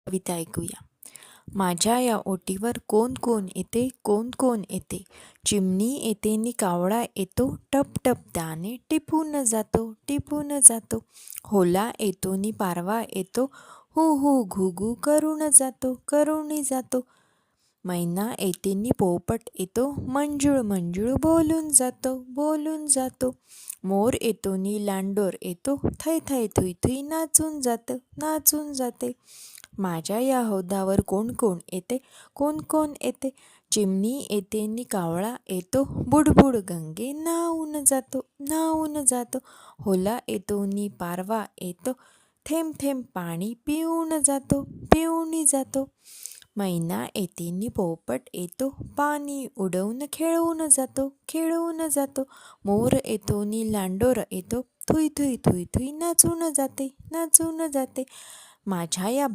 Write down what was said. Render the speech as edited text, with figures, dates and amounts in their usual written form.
कविता ऐकूया. माझ्या या ओटीवर कोण कोण येते, कोण कोण येते. चिमणी येते नि कावळा येतो, टप टप त्याने टिपून जातो, टिपून जातो. होला येतो नि पारवा येतो, हु हु घु घु करून जातो, करून जातो. मैना येते नि पोपट येतो, मंजूळ मंजूळ बोलून जातो, बोलून जातो. मोर येतो नि लांडोर येतो, थै थै थुई थुई नाचून जातं, नाचून जाते. माझ्या या हौदावर कोण कोण येते, कोण कोण येते. चिमणी येते नि कावळा येतो, बुडबुड गंगे न्हाऊन जातो, न्हाऊन जातो. होला येतो नि पारवा येतो, थेंब थेंब पाणी पिऊन जातो, पिऊन जातो. मैना येते नि पोपट येतो, पाणी उडवून खेळून जातो, खेळून जातो. मोर येतो नि लांडोर येतो, थुई थुई थुई थुई नाचून जाते, नाचून जाते. माझ्या या